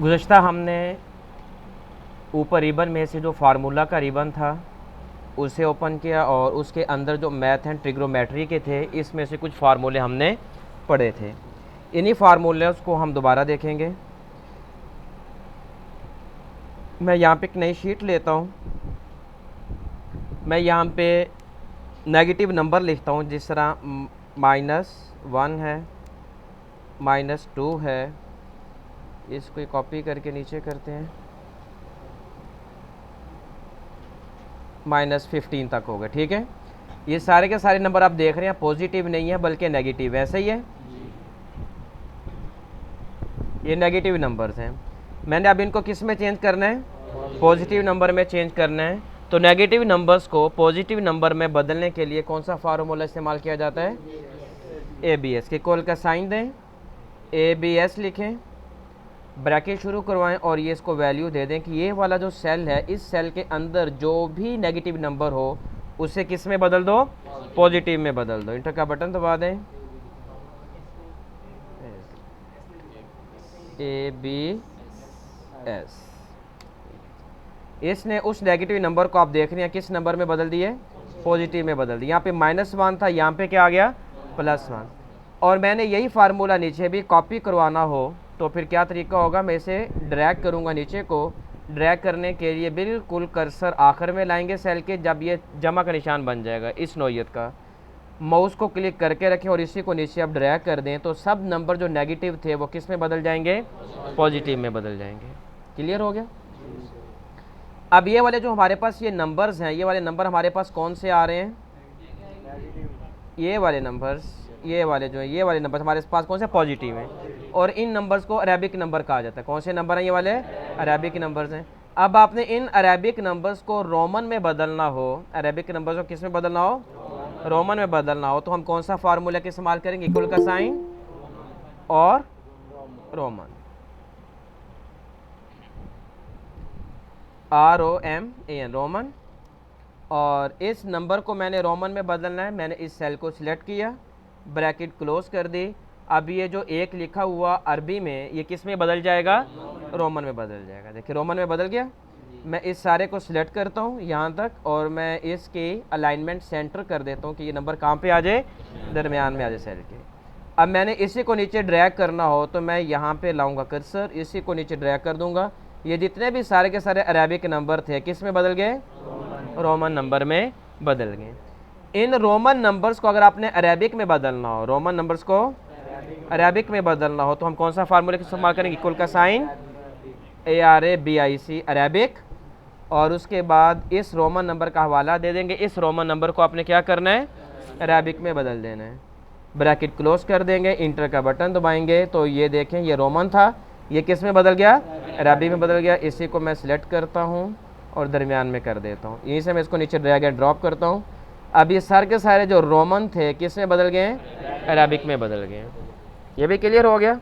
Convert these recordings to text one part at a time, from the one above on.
गुज़श्ता हमने ऊपर रिबन में से जो फार्मूला का रिबन था उसे ओपन किया और उसके अंदर जो मैथ एंड ट्रिग्नोमेट्री के थे इसमें से कुछ फार्मूले हमने पढ़े थे। इन्हीं फार्मूलेस को हम दोबारा देखेंगे। मैं यहाँ पे एक नई शीट लेता हूँ। मैं यहाँ पे नेगेटिव नंबर लिखता हूँ, जिस तरह -1 है, -2 है। इसको कॉपी करके नीचे करते हैं, -15 तक हो गए। ठीक है, ये सारे के सारे नंबर आप देख रहे हैं पॉजिटिव नहीं है बल्कि नेगेटिव है, सही है। ये नेगेटिव नंबर्स हैं। मैंने अब इनको किस में चेंज करना है? पॉजिटिव नंबर में चेंज करना है। तो नेगेटिव नंबर्स को पॉजिटिव नंबर में बदलने के लिए कौन सा फार्मूला इस्तेमाल किया जाता है? ABS के इक्वल का साइन दें, ABS लिखें, ब्रैकेट शुरू करवाएं और ये इसको वैल्यू दे दें कि ये वाला जो सेल है, इस सेल के अंदर जो भी नेगेटिव नंबर हो उसे किस में बदल दो? पॉजिटिव में बदल दो। इंटर का बटन दबा दें, ABS। इसने उस नेगेटिव नंबर को आप देख रहे हैं किस नंबर में बदल दिए? पॉजिटिव में बदल दिए। यहाँ पे -1 था, यहाँ पे क्या आ गया? +1। और मैंने यही फार्मूला नीचे भी कॉपी करवाना हो तो फिर क्या तरीका होगा? मैं इसे ड्रैग करूँगा नीचे को। ड्रैग करने के लिए बिल्कुल कर्सर आखिर में लाएंगे सेल के, जब ये जमा का निशान बन जाएगा इस नौइयत का, माउस को क्लिक करके रखें और इसी को नीचे आप ड्रैग कर दें तो सब नंबर जो नेगेटिव थे वो किस में बदल जाएंगे? पॉजिटिव में बदल जाएंगे। क्लियर हो गया? अब ये वाले जो हमारे पास ये नंबर्स हैं, ये वाले नंबर हमारे पास कौन से आ रहे हैं? ये वाले नंबर्स, ये वाले जो है, ये वाले नंबर्स हमारे पास कौन से? पॉजिटिव हैं। और इन नंबर्स को अरेबिक नंबर कहा जाता है। कौन से नंबर हैं ये वाले? अरेबिक नंबर्स हैं। अब आपने इन अरेबिक नंबर्स को रोमन में बदलना हो, अरेबिक नंबर्स को किस में बदलना हो? रोमन में बदलना हो, तो हम कौन सा फार्मूला का इस्तेमाल करेंगे? इक्वल का साइन और रोमन, ROMAN, रोमन। और इस नंबर को मैंने रोमन में बदलना है। मैंने इस सेल को सिलेक्ट किया, ब्रैकेट क्लोज कर दी। अब ये जो 1 लिखा हुआ अरबी में, ये किस में बदल जाएगा? रोमन में बदल जाएगा। देखिए रोमन में बदल गया। मैं इस सारे को सिलेक्ट करता हूँ यहाँ तक और मैं इसकी अलाइनमेंट सेंटर कर देता हूँ कि ये नंबर कहाँ पे आ जाए? दरमियान में आ जाए सेल के। अब मैंने इसी को नीचे ड्रैग करना हो तो मैं यहाँ पे लाऊंगा कर्सर, इसी को नीचे ड्रैग कर दूंगा। ये जितने भी सारे के सारे अरेबिक नंबर थे किस में बदल गए? रोमन नंबर में बदल गए। इन रोमन नंबर्स को अगर आपने अरेबिक में बदलना हो, रोमन नंबर्स को अरेबिक में बदलना हो तो हम कौन सा फार्मूला का इस्तेमाल करेंगे? इक्वल का साइन, ARABIC, अरेबिक। और उसके बाद इस रोमन नंबर का हवाला दे देंगे। इस रोमन नंबर को आपने क्या करना है? अरेबिक में बदल देना है। ब्रैकेट क्लोज कर देंगे, इंटर का बटन दबाएंगे तो ये देखें ये रोमन था, ये किस में बदल गया? अरबी में बदल गया। इसी को मैं सिलेक्ट करता हूँ और दरमियान में कर देता हूँ। यहीं से मैं इसको नीचे ड्रैग एंड ड्रॉप करता हूँ। अब ये सारे के सारे जो रोमन थे किस में बदल गए? अरबिक में बदल गए। ये भी क्लियर हो गया।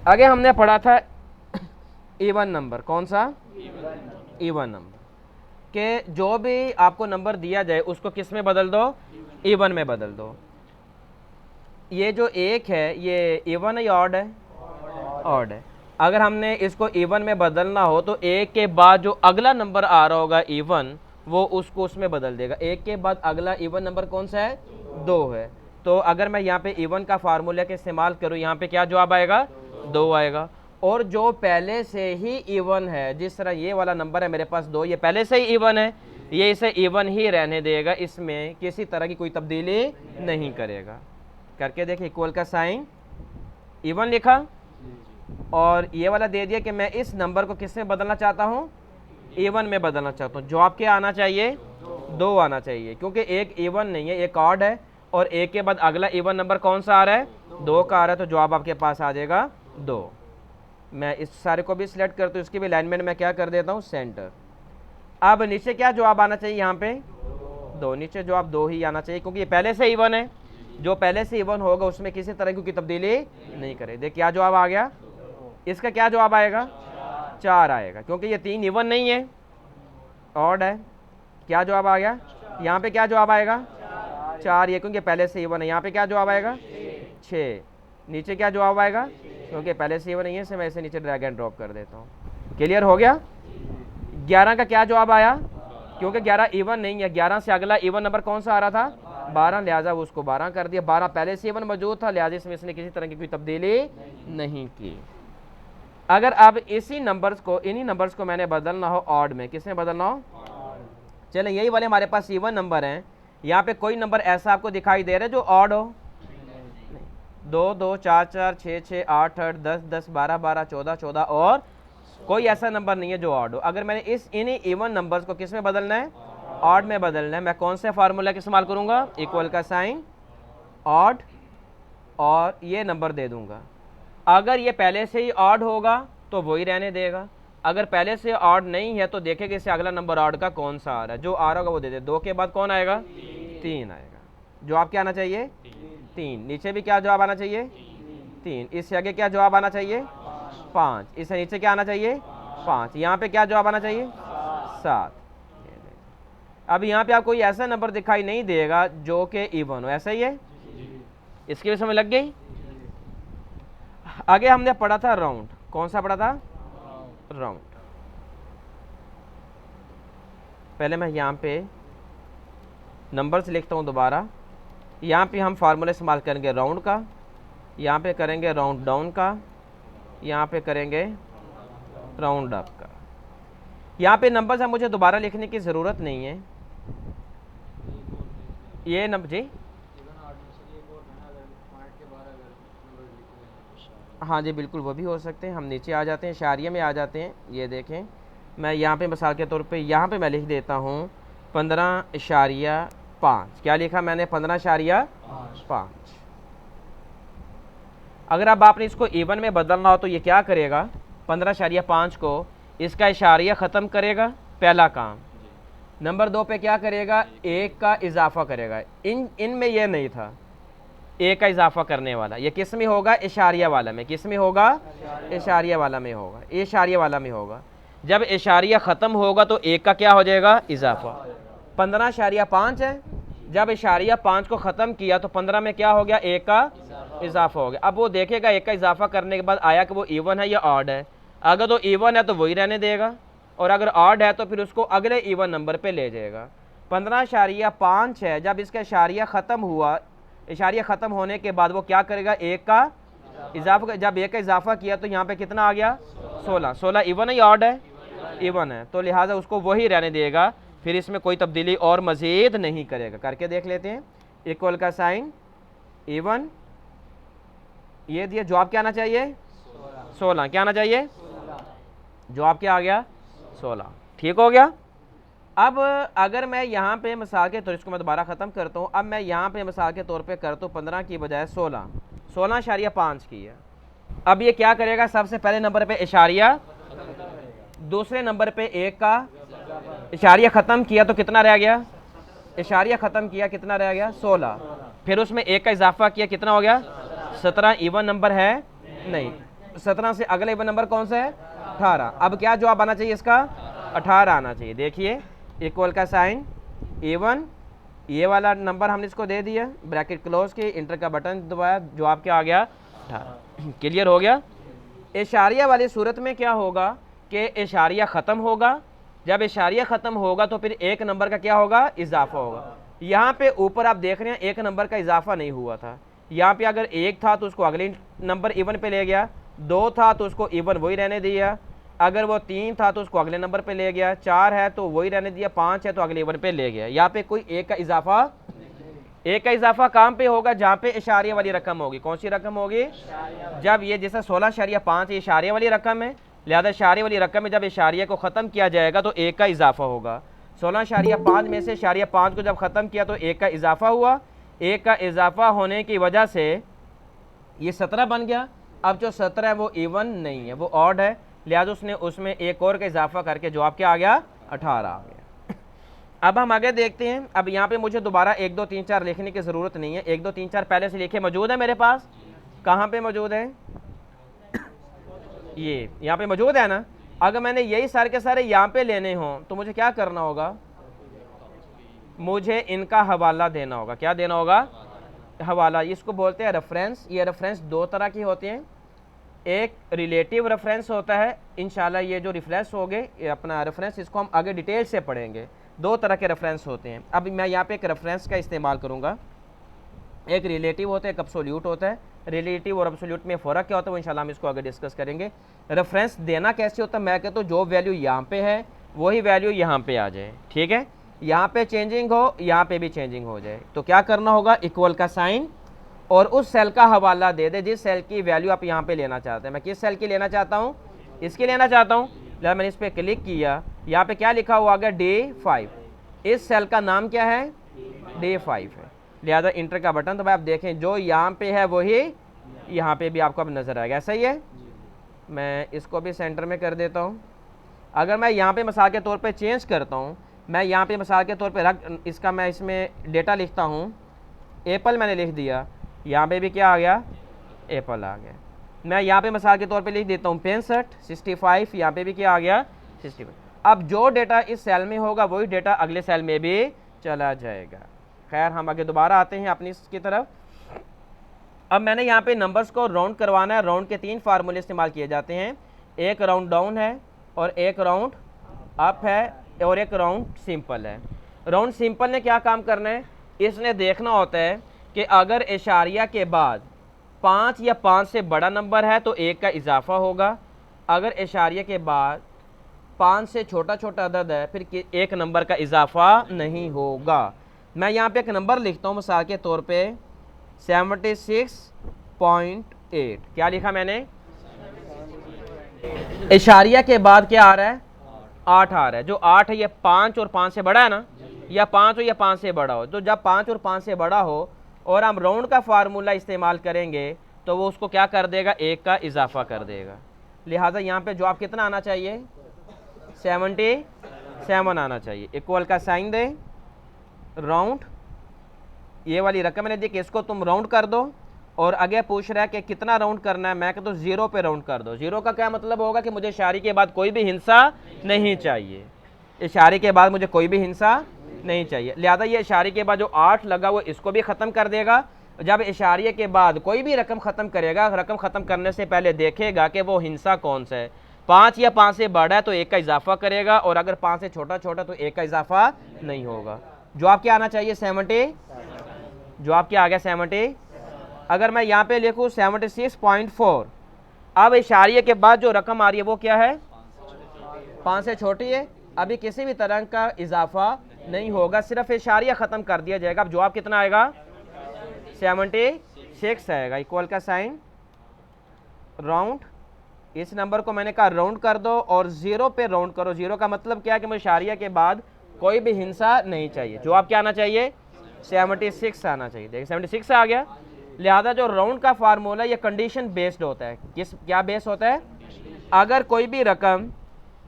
आगे हमने पढ़ा था इवन नंबर। कौन सा? इवन नंबर के जो भी आपको नंबर दिया जाए उसको किस में बदल दो? इवन में बदल दो। ये जो 1 है ये इवन है या ऑड है? ऑड है। अगर हमने इसको इवन में बदलना हो तो 1 के बाद जो अगला नंबर आ रहा होगा इवन, वो उसको उसमें बदल देगा। 1 के बाद अगला इवन नंबर कौन सा है? 2 है। तो अगर मैं यहाँ पे इवन का फार्मूला का इस्तेमाल करूँ, यहाँ पे क्या जवाब आएगा? 2 आएगा। और जो पहले से ही इवन है, जिस तरह ये वाला नंबर है मेरे पास 2, ये पहले से ही इवन है, ये इसे इवन ही रहने देगा, इसमें किसी तरह की कोई तब्दीली नहीं करेगा। करके देखिए, इक्वल का साइन, इवन लिखा और ये वाला दे दिया कि मैं इस नंबर को किस में बदलना चाहता हूँ? इवन में बदलना चाहता हूँ। जवाब क्या आना चाहिए? 2 आना चाहिए, क्योंकि एक इवन नहीं है, एक ऑड है। और 1 के बाद अगला इवन नंबर कौन सा आ रहा है? 2 का आ रहा है। तो जवाब आपके पास आ जाएगा 2। मैं इस सारे को भी सिलेक्ट करता हूँ, इसकी भी अलाइनमेंट में क्या कर देता हूँ? सेंटर। अब नीचे क्या जवाब आना चाहिए? यहाँ पे 2। नीचे जवाब 2 ही आना चाहिए, क्योंकि ये पहले से इवन है। जो पहले से इवन होगा उसमें किसी तरह की तब्दीली नहीं करे। देख क्या जवाब आ गया? इसका क्या जवाब आएगा? 4 आएगा, क्योंकि ये 3 इवन नहीं है, ऑड है। क्या जवाब आ गया? यहाँ पे क्या जवाब आएगा? 4, ये क्योंकि पहले से इवन है। यहाँ पे क्या जवाब आएगा? 6। नीचे क्या जवाब आएगा? क्योंकि पहले से इवन नहीं है, इससे मैं इसे नीचे ड्रैग एंड ड्रॉप कर देता हूँ। क्लियर हो गया? 11 का क्या जवाब आया? क्योंकि 11 इवन नहीं है, 11 से अगला इवन नंबर कौन सा आ रहा था? 12, लिहाजा वो उसको 12 कर दिया। 12 पहले से इवन मौजूद था, लिहाजा इसमें इसने किसी तरह की कोई तब्दीली नहीं की। अगर अब इसी नंबर्स को, इन्हीं नंबर्स को मैंने बदलना हो ऑड में, किस में बदलना हो? चलें, यही वाले हमारे पास इवन नंबर हैं। यहाँ पे कोई नंबर ऐसा आपको दिखाई दे रहा है जो ऑड हो? 2 2 4 4 6 6 8 8 10 10 12 12 14 14 और कोई ऐसा नंबर नहीं है जो ऑड हो। अगर मैंने इन्हीं इवन नंबर्स को किस में बदलना है? ऑड में बदलना है। मैं कौन से फार्मूला का इस्तेमाल करूँगा? इक्वल का साइन, ऑड, और ये नंबर दे दूँगा। अगर ये पहले से ही ऑड होगा तो वही रहने देगा, अगर पहले से ऑड नहीं है तो देखेगा इससे अगला नंबर ऑड का कौन सा आ रहा है। जो आ रहा होगा वो दे दे। 2 के बाद कौन आएगा? 3 आएगा। जवाब क्या आना चाहिए? 3। नीचे भी क्या जवाब आना चाहिए? 3। इससे आगे क्या जवाब आना चाहिए? 5। इससे नीचे क्या आना चाहिए? 5। यहाँ पे क्या जवाब आना चाहिए? 7। अब यहाँ पे आपको कोई ऐसा नंबर दिखाई नहीं देगा जो कि इवन हो, ऐसा ही है? इसकी भी समझ लग गई? आगे हमने पढ़ा था राउंड। कौन सा पढ़ा था? राउंड। पहले मैं यहाँ पे नंबर्स लिखता हूँ दोबारा। यहाँ पे हम फार्मूला इस्तेमाल करेंगे राउंड का, यहाँ पे करेंगे राउंड डाउन का, यहाँ पे करेंगे राउंड अप का। यहाँ पे नंबर्स अब मुझे दोबारा लिखने की ज़रूरत नहीं है। ये नंबर जी, हाँ जी बिल्कुल, वो भी हो सकते हैं। हम नीचे आ जाते हैं, इशारिया में आ जाते हैं। ये देखें, मैं यहाँ पे मिसाल के तौर पे यहाँ पे मैं लिख देता हूँ 15.5। क्या लिखा मैंने? 15.5। अगर अब आपने इसको इवन में बदलना हो तो ये क्या करेगा? 15.5 को इसका इशारिया ख़त्म करेगा, पहला काम। नंबर 2 पे क्या करेगा? 1 का इजाफा करेगा। इनमें यह नहीं था 1 का इजाफा करने वाला। ये किस में होगा? इशारिया वाला में। किस में होगा? इशारिया वाला में होगा। इशारिया वाला में होगा। जब इशारिया ख़त्म होगा तो 1 का क्या हो जाएगा? इजाफा। 15.5 है, जब इशारिया 5 को ख़त्म किया तो 15 में क्या हो गया? 1 का इजाफा हो गया। अब वो देखेगा 1 का इजाफा करने के बाद आया कि वो इवन है या ऑड है। अगर तो इवन है तो वही रहने देगा, और अगर ऑड है तो फिर उसको अगले इवन नंबर पे ले जाएगा। 15.5 है, जब इसका इशारिया ख़त्म हुआ, इशारिया ख़त्म होने के बाद वो क्या करेगा? 1 का इजाफा। जब 1 का इजाफा किया तो यहाँ पे कितना आ गया? 16। 16 इवन है या ऑड है? इवन है, तो लिहाजा उसको वही रहने देगा, फिर इसमें कोई तब्दीली और मज़ीद नहीं करेगा। करके देख लेते हैं। इक्वल का साइन, इवन, ये दिया। जवाब क्या आना चाहिए? 16। क्या आना चाहिए? जवाब क्या आ गया? 16। ठीक हो गया। अब अगर मैं यहाँ पे मिसाल के तौर, इसको मैं दोबारा ख़त्म करता हूँ। अब मैं यहाँ पे मिसाल के तौर पे करता हूँ 15 की बजाय 16। 16.5 की है। अब ये क्या करेगा? सबसे पहले नंबर पे इशारिया, दूसरे नंबर पे 1 का इशारिया ख़त्म किया तो कितना रह गया? इशारिया ख़त्म किया, कितना रह गया? 16। फिर उसमें 1 का इजाफा किया, कितना हो गया? 17। इवन नंबर है नहीं। 17 से अगला इवन नंबर कौन सा है? 18। अब क्या जवाब आना चाहिए इसका? 18 आना चाहिए। देखिए, इक्वल का साइन, इवन, ये वाला नंबर हमने इसको दे दिया, ब्रैकेट क्लोज की, इंटर का बटन दबाया, जवाब क्या आ गया? 18। क्लियर हो गया। इशारिया वाली सूरत में क्या होगा कि इशारिया ख़त्म होगा। जब इशारिया ख़त्म होगा तो फिर 1 नंबर का क्या होगा? इजाफा होगा। यहाँ पे ऊपर आप देख रहे हैं 1 नंबर का इजाफा नहीं हुआ था। यहाँ पे अगर 1 था तो उसको अगले नंबर इवन पे ले गया, 2 था तो उसको इवन वही रहने दिया, अगर वो 3 था तो उसको अगले नंबर पे ले गया, 4 है तो वही रहने दिया, 5 है तो अगले इवन पे ले गया। यहाँ पे कोई 1 का इजाफा, 1 का इजाफा काम पे होगा जहाँ पे इशारिया वाली रकम होगी। कौन सी रकम होगी? जब ये जैसे 16.5 इशारिया वाली रकम है, लिहाजा इशारिया वाली रकम में जब इशारिया को ख़त्म किया जाएगा तो 1 का इजाफा होगा। 16.5 में से इशारिया 5 को जब ख़त्म किया तो 1 का इजाफा हुआ। 1 का इजाफा होने की वजह से ये 17 बन गया। अब जो 17 है वो इवन नहीं है, वो ऑड है, लिहाजा उसने उसमें 1 और का इजाफा करके जवाब क्या आ गया? 18 आ गया। अब हम आगे देखते हैं। अब यहाँ पे मुझे दोबारा 1 2 3 4 लिखने की ज़रूरत नहीं है। 1 2 3 4 पहले से लिखे मौजूद है मेरे पास। कहाँ पे मौजूद है? ये यहाँ पे मौजूद है ना। अगर मैंने यही सारे के सारे यहाँ पे लेने हों तो मुझे क्या करना होगा? मुझे इनका हवाला देना होगा। क्या देना होगा? हवाला। इसको बोलते हैं रेफरेंस। ये रेफरेंस 2 तरह के होते हैं। एक रिलेटिव रेफरेंस होता है। इंशाल्लाह ये जो रेफरेंस होंगे, ये अपना रेफरेंस, इसको हम आगे डिटेल से पढ़ेंगे। दो तरह के रेफरेंस होते हैं। अब मैं यहाँ पे एक रेफरेंस का इस्तेमाल करूँगा। एक रिलेटिव होता है, एक एब्सोल्यूट होता है। रिलेटिव और एब्सोल्यूट में फ़र्क क्या होता है वो इंशाल्लाह हम इसको आगे डिस्कस करेंगे। रेफरेंस देना कैसे होता है, मैं कहता हूँ जो वैल्यू यहाँ पे है वही वैल्यू यहाँ पे आ जाए, ठीक है। यहाँ पे चेंजिंग हो, यहाँ पे भी चेंजिंग हो जाए, तो क्या करना होगा, इक्वल का साइन और उस सेल का हवाला दे दे जिस सेल की वैल्यू आप यहाँ पे लेना चाहते हैं। मैं किस सेल की लेना चाहता हूँ, इसकी लेना चाहता हूँ। जब मैंने इस पर क्लिक किया, यहाँ पे क्या लिखा हुआ आ गया, D5। इस सेल का नाम क्या है, D5 है। लिहाजा इंटर का बटन, तो भाई आप देखें जो यहाँ पे है वही यहाँ पे भी आपको अब नज़र आएगा। ऐसा ही है। मैं इसको भी सेंटर में कर देता हूँ। अगर मैं यहाँ पे मिसाल के तौर पे चेंज करता हूँ, मैं यहाँ पे मिसाल के तौर पे रख इसका मैं इसमें डेटा लिखता हूँ, एप्पल मैंने लिख दिया, यहाँ पे भी क्या आ गया, एप्पल आ गया। मैं यहाँ पे मिसाल के तौर पे लिख देता हूँ 65 65, यहाँ पे भी क्या आ गया, 65। अब जो डेटा इस सेल में होगा वही डेटा अगले सेल में भी चला जाएगा। खैर हम आगे दोबारा आते हैं अपनी इसकी तरफ। अब मैंने यहाँ पे नंबर्स को राउंड करवाना है। राउंड के 3 फार्मूले इस्तेमाल किए जाते हैं। एक राउंड डाउन है और एक राउंड अप है और एक राउंड सिंपल है। राउंड सिंपल ने क्या काम करना है, इसने देखना होता है कि अगर इशारिया के बाद 5 या 5 से बड़ा नंबर है तो 1 का इजाफा होगा। अगर इशारिया के बाद 5 से छोटा छोटा अदद है फिर 1 नंबर का इजाफा नहीं होगा। मैं यहाँ पे एक नंबर लिखता हूँ मिसाल के तौर पे 76.8। क्या लिखा मैंने, इशारिया के बाद क्या आ रहा है, 8 आ रहा है। जो 8 है ये 5 और 5 से बड़ा है ना, या 5 हो या 5 से बड़ा हो। तो जब 5 और 5 से बड़ा हो और हम राउंड का फार्मूला इस्तेमाल करेंगे तो वो उसको क्या कर देगा, 1 का इजाफा कर देगा। लिहाजा यहाँ पे जवाब कितना आना चाहिए, 77 आना चाहिए। इक्वल का साइन दे, राउंड, ये वाली रकम मैंने दी कि इसको तुम राउंड कर दो और आगे पूछ रहा है कि कितना राउंड करना है। मैं कहता हूँ 0 पे राउंड कर दो। 0 का क्या मतलब होगा कि मुझे इशारे के बाद कोई भी हिंसा नहीं चाहिए। इशारे के बाद मुझे कोई भी हिंसा नहीं चाहिए। लिहाजा ये इशारे के बाद जो 8 लगा वो इसको भी ख़त्म कर देगा। जब इशारे के बाद कोई भी रकम ख़त्म करेगा, रकम ख़त्म करने से पहले देखेगा कि वो हिंसा कौन सा है। 5 या 5 से बड़ा है तो 1 का इजाफा करेगा और अगर 5 से छोटा छोटा तो 1 का इजाफा नहीं होगा। जवाब क्या आना चाहिए, 70। जवाब क्या आ गया, 70। अगर मैं यहाँ पे लिखूँ 76.4, अब इशारिये के बाद जो रकम आ रही है वो क्या है, 5 से छोटी है। अभी किसी भी तरह का इजाफा नहीं होगा, सिर्फ इशारिया ख़त्म कर दिया जाएगा। अब जवाब कितना आएगा, 76 आएगा। इक्वल का साइन, राउंड, इस नंबर को मैंने कहा राउंड कर दो और 0 पे राउंड करो। 0 का मतलब क्या है कि मुझे इशारिया के बाद कोई भी हिंसा नहीं चाहिए। जवाब क्या आना चाहिए, 76 आना चाहिए। देखिए 76 आ गया। लिहाजा जो राउंड का फार्मूला ये कंडीशन बेस्ड होता है। किस क्या बेस्ड होता है, अगर कोई भी रकम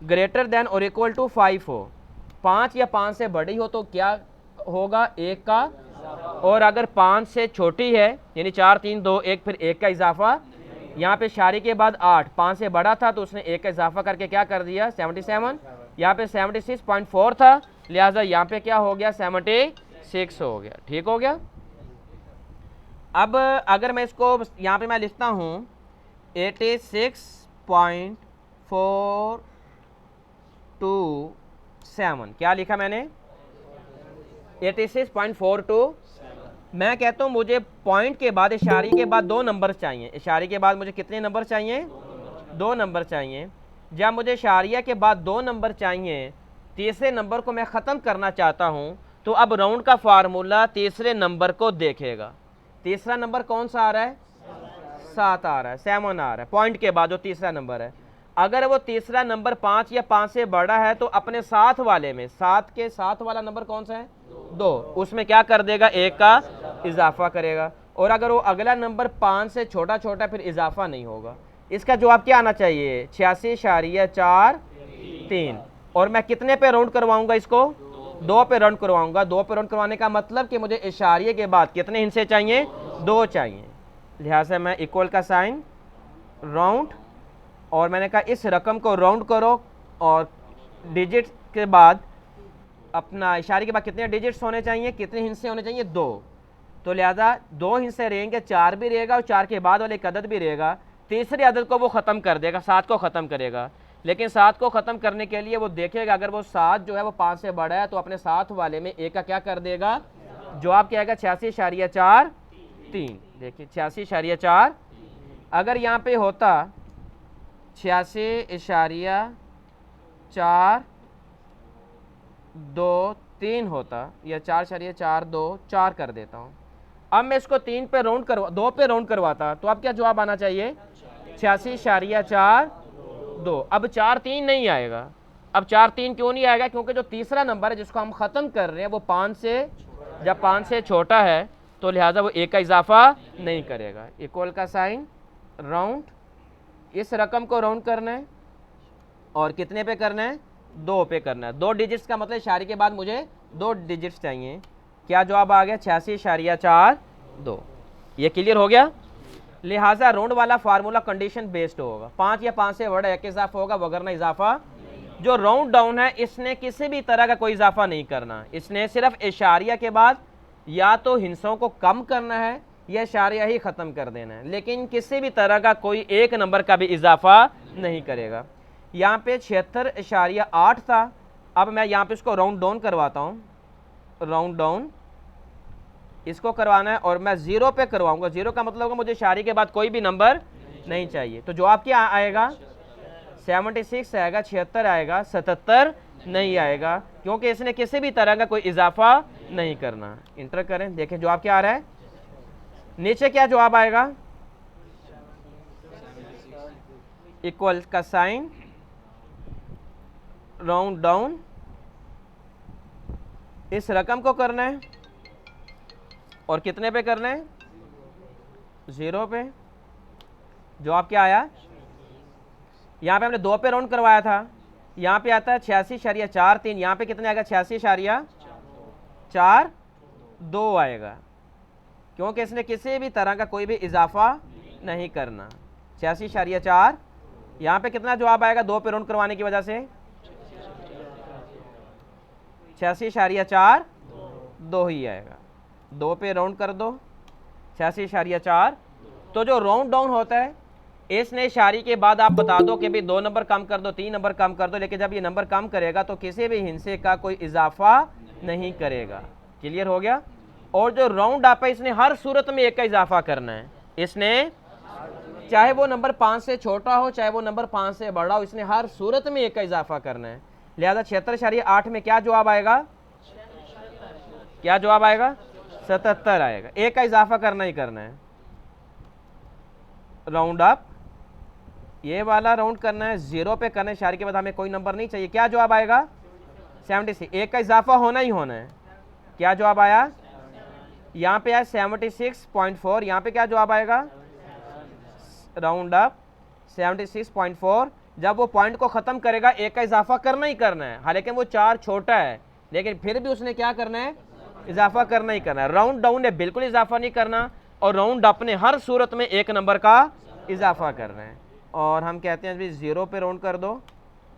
ग्रेटर देन और इक्वल टू 5 हो, 5 या 5 से बड़ी हो तो क्या होगा, 1 का, और अगर 5 से छोटी है यानी 4 3 2 1 फिर 1 का इजाफा। यहाँ पे इशारे के बाद 8, 5 से बड़ा था तो उसने 1 का इजाफा करके क्या कर दिया, 77। यहाँ पे 76.4 था, लिहाजा यहाँ पे क्या हो गया, 76 हो गया। ठीक हो गया। अब अगर मैं इसको यहाँ पे मैं लिखता हूँ 86.427, क्या लिखा मैंने, 86.427। मैं कहता हूँ मुझे पॉइंट के बाद, इशारे के बाद 2 नंबर चाहिए। इशारे के बाद मुझे कितने नंबर चाहिए, 2 नंबर चाहिए। जब मुझे इशारिया के बाद 2 नंबर चाहिए, तीसरे नंबर को मैं ख़त्म करना चाहता हूँ, तो अब राउंड का फार्मूला तीसरे नंबर को देखेगा। तीसरा नंबर कौन सा आ रहा है, 7 आ रहा है, 7 आ रहा है पॉइंट के बाद जो तीसरा नंबर है। अगर वो तीसरा नंबर 5 या 5 से बड़ा है तो अपने साथ वाले में, 7 के साथ वाला नंबर कौन सा है, 2, उसमें क्या कर देगा, 1 का इजाफा करेगा। और अगर वो अगला नंबर 5 से छोटा छोटा फिर इजाफा नहीं होगा। इसका जवाब क्या आना चाहिए, 86.43। और मैं कितने पे राउंड करवाऊंगा इसको, 2 पे राउंड करवाऊंगा। 2 पे राउंड करवाने का मतलब कि मुझे इशारे के बाद कितने हिस्से चाहिए, 2 चाहिए। लिहाजा मैं इक्वल का साइन, राउंड, और मैंने कहा इस रकम को राउंड करो और डिजिट के बाद अपना इशारे के बाद कितने डिजिट्स होने चाहिए, कितने हिस्से होने चाहिए, 2। तो लिहाजा 2 हिस्से रहेंगे, 4 भी रहेगा और 4 के बाद वाले एक अदद भी रहेगा। तीसरी अदद को वो ख़त्म कर देगा, 7 को ख़त्म करेगा। लेकिन 7 को ख़त्म करने के लिए वो देखेगा अगर वो 7 जो है वो 5 से बड़ा है तो अपने साथ वाले में एक का क्या कर देगा, जवाब क्या आएगा 86.43। देखिए 86.4, अगर यहाँ पे होता 86.423 होता, या 4.424 कर देता हूँ। अब मैं इसको 3 पे राउंड करवा 2 पे राउंड करवाता तो अब क्या जवाब आना चाहिए 86.42। अब 4-3 नहीं आएगा। अब 4-3 क्यों नहीं आएगा, क्योंकि जो तीसरा नंबर है जिसको हम ख़त्म कर रहे हैं वो 5 से, जब 5 से छोटा है तो लिहाजा वो 1 का इजाफा नहीं करेगा। इक्वल का साइन, राउंड, इस रकम को राउंड करना है और कितने पे करना है, 2 पे करना है। 2 डिजिट्स का मतलब इशारे के बाद मुझे 2 डिजिट्स चाहिए। क्या जवाब आ गया 86.42। ये क्लियर हो गया। लिहाजा राउंड वाला फार्मूला कंडीशन बेस्ड होगा, 5 या 5 से बड़ा 1 इजाफा होगा, वगरना इजाफा। जो राउंड डाउन है इसने किसी भी तरह का कोई इजाफा नहीं करना, इसने सिर्फ इशारिया के बाद या तो हिस्सों को कम करना है या इशारिया ही ख़त्म कर देना है, लेकिन किसी भी तरह का कोई एक नंबर का भी इजाफा नहीं करेगा। यहाँ पे 76.8 था। अब मैं यहाँ पे इसको राउंड डाउन करवाता हूँ, राउंड डाउन इसको करवाना है और मैं 0 पे करवाऊंगा। 0 का मतलब होगा मुझे इशारे के बाद कोई भी नंबर नहीं चाहिए। तो जवाब क्या आएगा 76 आएगा, 76 आएगा, 77 नहीं आएगा, क्योंकि इसने किसी भी तरह का कोई इजाफा नहीं करना। इंटर करें, देखें जवाब क्या आ रहा है। नीचे क्या जवाब आएगा, इक्वल का साइन, राउंड डाउन, इस रकम को करना है और कितने पे करना है, 0 पे। जवाब क्या आया, यहाँ पे हमने 2 पे राउंड करवाया था, यहाँ पे आता है 86.43, यहाँ पे कितने आएगा 86.42 आएगा, क्योंकि इसने किसी भी तरह का कोई भी इजाफा नहीं करना। 86.4, यहाँ पे कितना जवाब आएगा 2 पे राउंड करवाने की वजह से 86.42 ही आएगा। 2 पे राउंड कर दो 86.4। तो जो राउंड डाउन होता है इसने इशारे के बाद आप बता दो कि भाई 2 नंबर कम कर दो, 3 नंबर कम कर दो, लेकिन जब ये नंबर कम करेगा तो किसी भी हिस्से का कोई इजाफा नहीं करेगा। क्लियर हो गया। और जो राउंड अप है इसने हर सूरत में 1 का इजाफा करना है। इसने चाहे वो नंबर 5 से छोटा हो चाहे वो नंबर 5 से बड़ा हो, इसने हर सूरत में 1 का इजाफा करना है। लिहाजा 76.8 में क्या जवाब आएगा, क्या जवाब आएगा 77 आएगा। 1 का इजाफा करना ही करना है। राउंड अप ये वाला राउंड करना है, 0 पे करना है, इशारे के बाद हमें कोई नंबर नहीं चाहिए। क्या जवाब आएगा 76। 1 का इजाफा होना ही होना है। क्या जवाब आया, यहाँ पे आया 76.4, यहाँ पे क्या जवाब आएगा राउंड अप 76.4। जब वो पॉइंट को ख़त्म करेगा 1 का इजाफा करना ही करना है। हालांकि वो 4 छोटा है लेकिन फिर भी उसने क्या करना है, इजाफा करना ही करना है। राउंड डाउन ने बिल्कुल इजाफा नहीं करना और राउंड अप ने हर सूरत में 1 नंबर का इजाफा करना है। और हम कहते हैं भी 0 पे राउंड कर दो।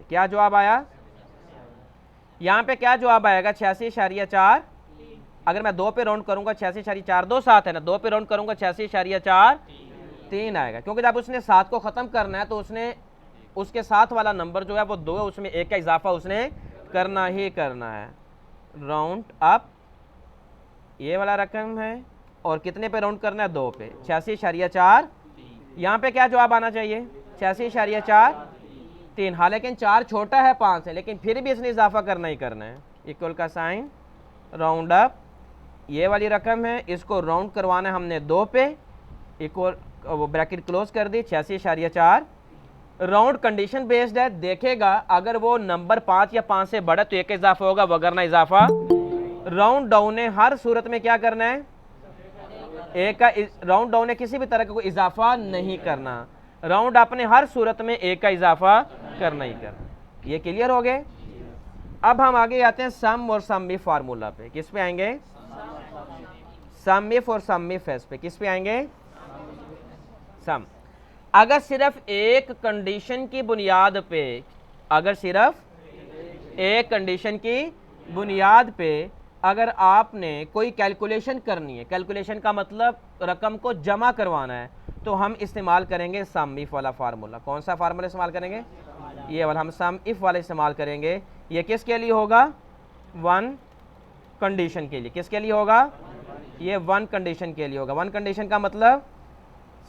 क्या जवाब आया, यहाँ पे क्या जवाब आएगा 86.4। अगर मैं 2 पे राउंड करूंगा 86.42 7 है ना, 2 पे राउंड करूंगा 86.43 आएगा, क्योंकि जब उसने 7 को ख़त्म करना है तो उसने उसके साथ वाला नंबर जो है वो 2 है, उसमें 1 का इजाफा उसने करना ही करना है। राउंड अप ये वाला रकम है और कितने पे राउंड करना है 2 पे 86.4। यहाँ पे क्या जवाब आना चाहिए 86.43। हालांकि 4 छोटा है 5 है लेकिन फिर भी इसने इजाफा करना ही करना है। इक्वल का साइन, राउंड अप ये वाली रकम है, इसको राउंड करवाना है हमने 2 पे, इक्वल वो ब्रैकेट क्लोज कर दी 86.4। राउंड कंडीशन बेस्ड है, देखेगा अगर वो नंबर 5 या 5 से बड़ा तो 1 का इजाफा होगा, वगरना इजाफा। राउंड डाउन ने हर सूरत में क्या करना है, 1 का। राउंड डाउन ने किसी भी तरह का कोई इजाफा नहीं करना। राउंड अप ने हर सूरत में 1 का इजाफा करना ही करना। ये क्लियर हो गए। अब हम आगे आते हैं सम और सम इफ फार्मूला पे। किस पे आएंगे, सम इफ और सम इफ एस पे। किस पे आएंगे, सम। अगर सिर्फ एक कंडीशन की बुनियाद पे, अगर सिर्फ एक कंडीशन की बुनियाद पे अगर आपने कोई कैलकुलेशन करनी है, कैलकुलेशन का मतलब रकम को जमा करवाना है, तो हम इस्तेमाल करेंगे सम इफ वाला फार्मूला। कौन सा फार्मूला इस्तेमाल करेंगे? ये वाला, हम सम इफ वाला इस्तेमाल करेंगे। ये किसके लिए होगा? वन कंडीशन के लिए। किसके लिए होगा? ये वन कंडीशन के लिए होगा। वन कंडीशन का मतलब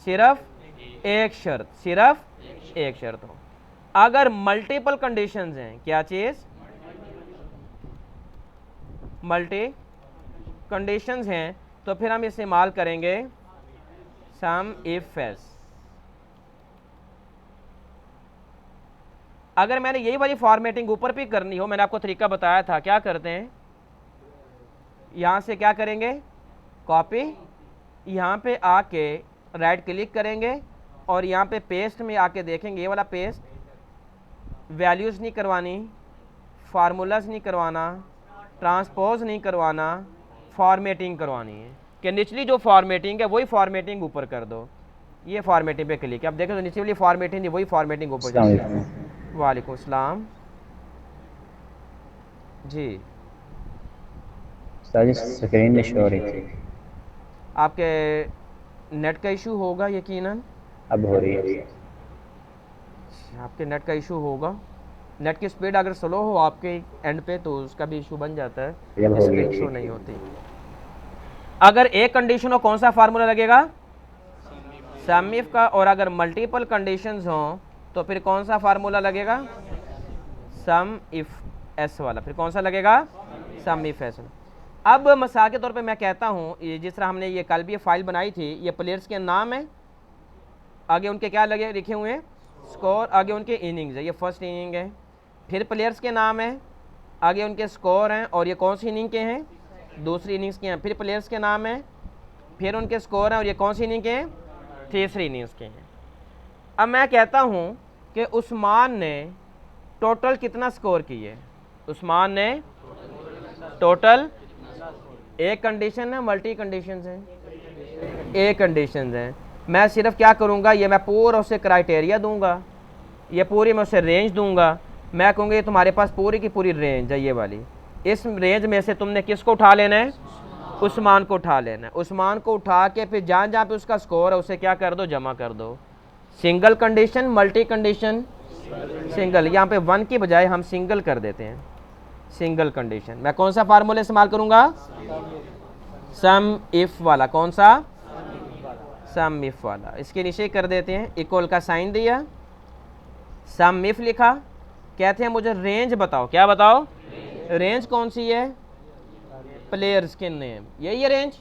सिर्फ एक शर्त, सिर्फ एक शर्त हो। अगर मल्टीपल कंडीशंस हैं, क्या चीज? मल्टी कंडीशंस हैं, तो फिर हम इस्तेमाल करेंगे सम इफ एल्स। अगर मैंने यही वाली फॉर्मेटिंग ऊपर भी करनी हो, मैंने आपको तरीका बताया था, क्या करते हैं, यहां से क्या करेंगे, कॉपी, यहां पे आके राइट क्लिक करेंगे और यहां पे पेस्ट में आके देखेंगे, ये वाला पेस्ट, वैल्यूज नहीं करवानी, फार्मूलाज नहीं करवाना, ट्रांसपोज नहीं करवाना, फॉर्मेटिंग करवानी है कि निचली जो फॉर्मेटिंग है वही फॉर्मेटिंग ऊपर कर दो। ये फॉर्मेटिंग पे क्लिक है, अब देखो तो निचली वाली फॉर्मेटिंग वही फॉर्मेटिंग ऊपर। वालेकुम सलाम जी। स्क्रीन नहीं शो हो रही थी। आपके नेट का इशू होगा यकीनन, अब हो रही है। आपके नेट का इशू होगा। नेट की स्पीड अगर स्लो हो आपके एंड पे तो उसका भी इशू बन जाता है, स्पीड शो नहीं होती। अगर एक कंडीशन हो कौन सा फार्मूला लगेगा? सम इफ का। और अगर मल्टीपल कंडीशंस हो तो फिर कौन सा फार्मूला लगेगा? सम इफ एस वाला। फिर कौन सा लगेगा? सम इफ एस। अब मिसाल के तौर पे मैं कहता हूँ, ये जिस तरह हमने ये कल भी ये फाइल बनाई थी, ये प्लेयर्स के नाम है, आगे उनके क्या लगे लिखे हुए हैं, स्कोर, आगे उनके इनिंग्स है, ये फर्स्ट इनिंग है। फिर प्लेयर्स के नाम है, आगे उनके स्कोर हैं, और ये कौन सी इनिंग के हैं, दूसरी इनिंग्स के हैं। फिर प्लेयर्स के नाम है, फिर उनके स्कोर हैं, और ये कौन सी इनिंग के हैं, तीसरी इनिंग्स के हैं। अब मैं कहता हूँ कि उस्मान ने टोटल कितना स्कोर किए? उस्मान ने टोटल, एक कंडीशन है, मल्टी कंडीशंस हैं, एक कंडीशंस हैं। मैं सिर्फ क्या करूँगा, ये मैं पूरा उसे क्राइटेरिया दूंगा, ये पूरी मैं उसे रेंज दूंगा। मैं कहूँगा ये तुम्हारे पास पूरी की पूरी रेंज है ये वाली, इस रेंज में से तुमने किसको उठा लेना है? उस्मान को उठा लेना है। उस्मान को उठा के फिर जहाँ जहाँ पे उसका स्कोर है उसे क्या कर दो, जमा कर दो। Single condition, multi condition, single, यहाँ पे वन की बजाय हम सिंगल कर देते हैं, सिंगल कंडीशन। मैं कौन सा फार्मूला इस्तेमाल करूँगा? सम इफ वाला। कौन सा? सम इफ वाला। इसके नीचे कर देते हैं, इक्वल का साइन दिया, सम इफ लिखा, कहते हैं मुझे रेंज बताओ। क्या बताओ? रेंज कौन सी है? प्लेयर्स के नेम, यही है रेंज।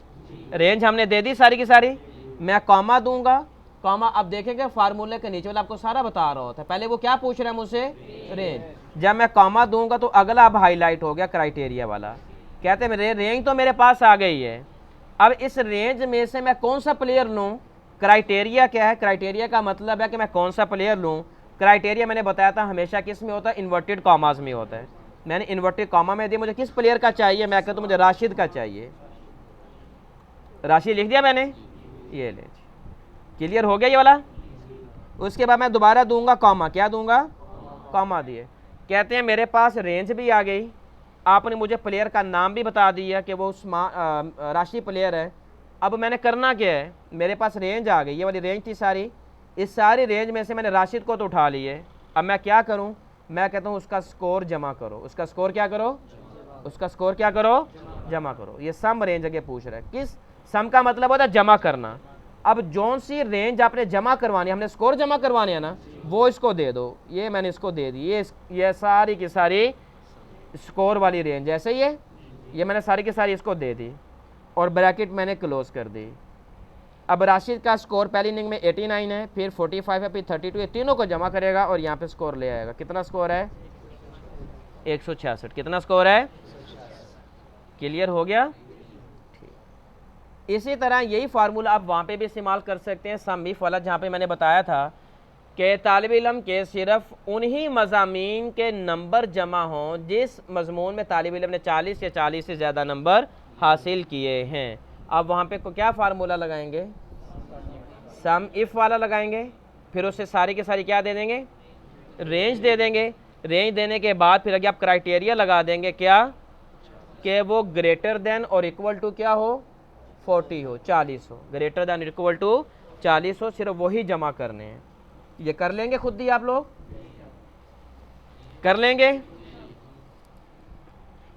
रेंज हमने दे दी सारी की सारी। मैं कॉमा दूंगा, कॉमा, अब देखेंगे फार्मूले के नीचे वाला आपको सारा बता रहा होता है, पहले वो क्या पूछ रहा है मुझसे? रेंज। जब मैं कॉमा दूंगा तो अगला अब हाईलाइट हो गया क्राइटेरिया वाला। कहते हैं मेरे रेंज तो मेरे पास आ गई है, अब इस रेंज में से मैं कौन सा प्लेयर लूँ? क्राइटेरिया क्या है? क्राइटेरिया का मतलब है कि मैं कौन सा प्लेयर लूँ। क्राइटेरिया मैंने बताया था हमेशा किस में होता है? इन्वर्टेड कॉमास में होता है। मैंने इन्वर्टेड कॉमा में दिया, मुझे किस प्लेयर का चाहिए? मैं कहता हूँ मुझे राशिद का चाहिए, राशिद लिख दिया मैंने, ये ले। क्लियर हो गया ये वाला? उसके बाद मैं दोबारा दूंगा कॉमा, क्या दूंगा? कॉमा दिए। कहते हैं मेरे पास रेंज भी आ गई, आपने मुझे प्लेयर का नाम भी बता दिया कि वो उस राशि प्लेयर है। अब मैंने करना क्या है? मेरे पास रेंज आ गई, ये वाली रेंज थी सारी, इस सारी रेंज में से मैंने राशिद को तो उठा लिए। अब मैं क्या करूं? मैं कहता हूं उसका स्कोर जमा करो। उसका स्कोर क्या करो? उसका स्कोर क्या करो? जमा करो। ये सम रेंज आगे पूछ रहा है, किस सम का मतलब होता है जमा करना। अब जौन सी रेंज आपने जमा करवानी, हमने स्कोर जमा करवाने हैं ना, वो इसको दे दो। ये मैंने इसको दे दी, ये सारी की सारी स्कोर वाली रेंज, ऐसे ही है, ये मैंने सारी की सारी इसको दे दी और ब्रैकेट मैंने क्लोज कर दी। अब राशिद का स्कोर पहली इनिंग में 89 है, फिर 45 है, फिर 32, ये तीनों को जमा करेगा और यहाँ पे स्कोर ले आएगा। कितना स्कोर है? 166। कितना स्कोर है? क्लियर हो गया? ठीक। इसी तरह यही फार्मूला आप वहाँ पे भी इस्तेमाल कर सकते हैं, सम इफ वाला, जहाँ पे मैंने बताया था कि तालिब इल्म के सिर्फ उन्हीं मज़ामीन के नंबर जमा हों जिस मजमून में तालिब इल्म ने 40 या 40 से ज़्यादा नंबर हासिल किए हैं। अब वहाँ पे को क्या फार्मूला लगाएंगे? सम इफ वाला लगाएंगे, फिर उससे सारी के सारी क्या दे देंगे? रेंज दे देंगे। रेंज देने के बाद फिर आगे आप क्राइटेरिया लगा देंगे, क्या कि वो ग्रेटर देन और इक्वल टू क्या हो? 40 हो, 40 हो, ग्रेटर देन इक्वल टू 40 हो, सिर्फ वही जमा करने हैं। ये कर लेंगे खुद ही, आप लोग कर लेंगे।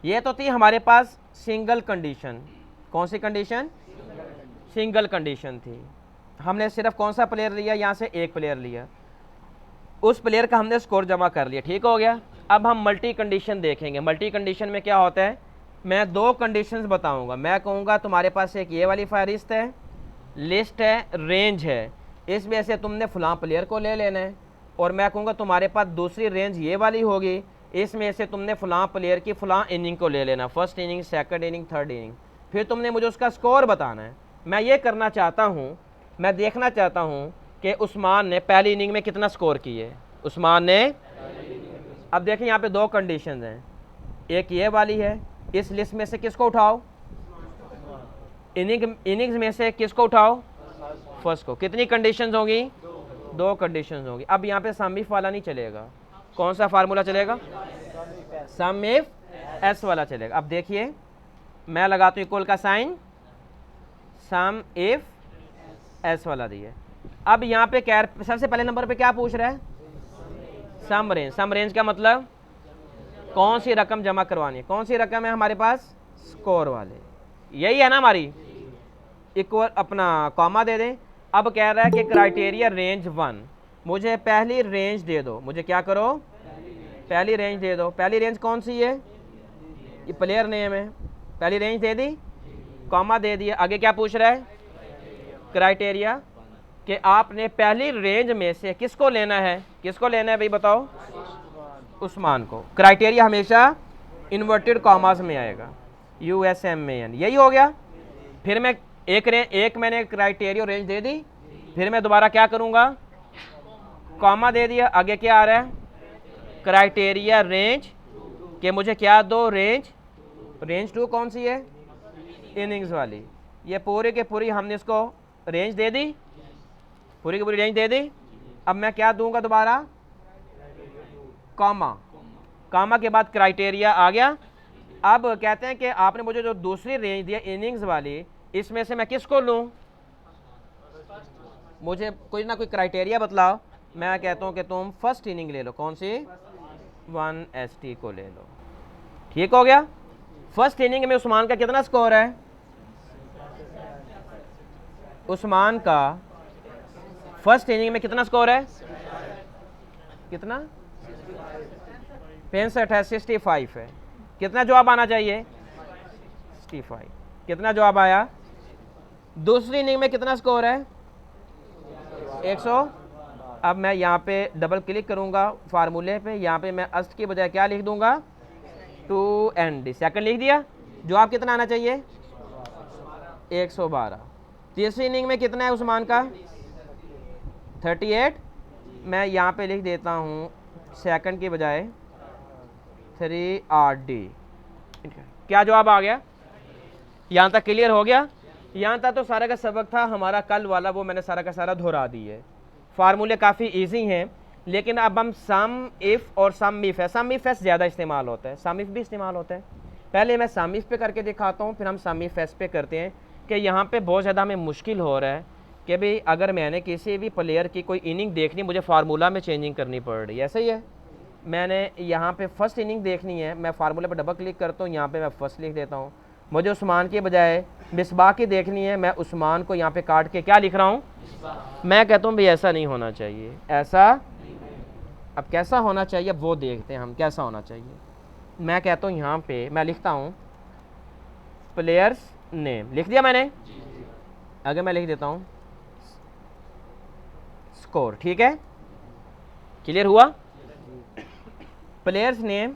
ये तो थी हमारे पास सिंगल कंडीशन। कौन सी कंडीशन? सिंगल कंडीशन थी। हमने सिर्फ कौन सा प्लेयर लिया? यहाँ से एक प्लेयर लिया, उस प्लेयर का हमने स्कोर जमा कर लिया, ठीक हो गया। अब हम मल्टी कंडीशन देखेंगे। मल्टी कंडीशन में क्या होता है, मैं दो कंडीशंस बताऊंगा। मैं कहूँगा तुम्हारे पास एक ये वाली फहरिस्त है, लिस्ट है, रेंज है, इसमें से तुमने फलां प्लेयर को ले लेना है। और मैं कहूँगा तुम्हारे पास दूसरी रेंज ये वाली होगी, इसमें से तुमने फलां प्लेयर की फलां इनिंग को ले लेना, first inning, second inning, third inning. फिर तुमने मुझे उसका स्कोर बताना है। मैं ये करना चाहता हूँ, मैं देखना चाहता हूँ कि उस्मान ने पहली इनिंग में कितना स्कोर किए। उस्मान ने, अब देखिए यहाँ पे दो कंडीशन हैं, एक ये वाली है, इस लिस्ट में से किसको उठाओ? इनिंग्स में से किसको उठाओ? फर्स्ट को। कितनी कंडीशंस होंगी? दो कंडीशंस होंगी। अब यहाँ पे सम इफ वाला नहीं चलेगा। कौन सा फार्मूला चलेगा? सम इफ एस वाला चलेगा। अब देखिए मैं लगाता हूँ इक्वल का साइन, सम इफ एस वाला दिए। अब यहाँ पे सबसे पहले नंबर पे क्या पूछ रहा है? सम रेंज। सम रेंज का मतलब कौन सी रकम जमा करवानी है? कौन सी रकम है हमारे पास? स्कोर वाले, यही है ना हमारी। इक्वल अपना कॉमा दे दें। अब कह रहा है कि क्राइटेरिया रेंज 1, मुझे पहली रेंज दे दो। मुझे क्या करो? पहली रेंज दे दो। पहली रेंज कौन सी है? ये प्लेयर नेम है। पहली रेंज दे दी, कॉमा दे दिया। आगे क्या पूछ रहा है? क्राइटेरिया, कि आपने पहली रेंज में से किसको लेना है? किसको लेना है भाई बताओ? उस्मान को। क्राइटेरिया हमेशा इन्वर्टेड कॉमास में आएगा, USMAN। यही हो गया। फिर मैं एक मैंने क्राइटेरिया रेंज दे दी, फिर मैं दोबारा क्या करूंगा? कॉमा दे दिया। आगे क्या आ रहा है? क्राइटेरिया रेंज, कि मुझे क्या दो? रेंज। रेंज 2 कौन सी है? इनिंग्स वाली। ये पूरी के पूरी हमने इसको रेंज दे दी, पूरी की पूरी रेंज दे दी। अब मैं क्या दूंगा दोबारा? कॉमा। कॉमा के बाद क्राइटेरिया आ गया। अब कहते हैं कि आपने मुझे जो दूसरी रेंज दी इनिंग्स वाली, इसमें से मैं किसको लूं? मुझे कोई ना कोई क्राइटेरिया बतलाओ। मैं कहता हूं कि तुम फर्स्ट इनिंग ले लो। कौन सी? 1ST को ले लो। ठीक हो गया। फर्स्ट इनिंग में उस्मान का कितना स्कोर है? उस्मान का फर्स्ट इनिंग में कितना स्कोर है? कितना? 65 है, 65 है। कितना जवाब आना चाहिए? 65। कितना जवाब आया? दूसरी इनिंग में कितना स्कोर है? 100। अब मैं यहाँ पे डबल क्लिक करूँगा फार्मूले पे, यहाँ पे मैं अस्ट की बजाय क्या लिख दूंगा? 2ND। सेकंड लिख दिया। जवाब कितना आना चाहिए? 112। तीसरी इनिंग में कितना है उस्मान का? 38। मैं यहाँ पे लिख देता हूँ सेकंड की बजाय 3RD। क्या जवाब आ गया? यहाँ तक क्लियर हो गया? यहाँ तक तो सारा का सबक था हमारा कल वाला, वो मैंने सारा का सारा दोहरा दी है। फार्मूले काफ़ी इजी हैं, लेकिन अब हम सम इफ़ और सम इफ है, सम इफ एस ज़्यादा इस्तेमाल होता है, सम इफ भी इस्तेमाल होता है। पहले मैं सम इफ पे करके दिखाता हूँ, फिर हम सम इफ एस पे करते हैं। कि यहाँ पे बहुत ज़्यादा हमें मुश्किल हो रहा है कि भाई अगर मैंने किसी भी प्लेयर की कोई इनिंग देखनी, मुझे फार्मूला में चेंजिंग करनी पड़ रही है। ऐसा ही है, मैंने यहाँ पे फर्स्ट इनिंग देखनी है, मैं फार्मूले पर डबल क्लिक करता हूँ, यहाँ पे मैं फर्स्ट लिख देता हूँ। मुझे उस्मान के बजाय मिसबाह की देखनी है, मैं उस्मान को यहाँ पे काट के क्या लिख रहा हूँ? मैं कहता हूँ भाई ऐसा नहीं होना चाहिए, ऐसा। अब कैसा होना चाहिए वो देखते हैं हम, कैसा होना चाहिए। मैं कहता हूँ यहाँ पे मैं लिखता हूँ प्लेयर्स नेम, लिख दिया मैंने। आगे मैं लिख देता हूँ स्कोर। ठीक है, क्लियर हुआ? प्लेयर्स नेम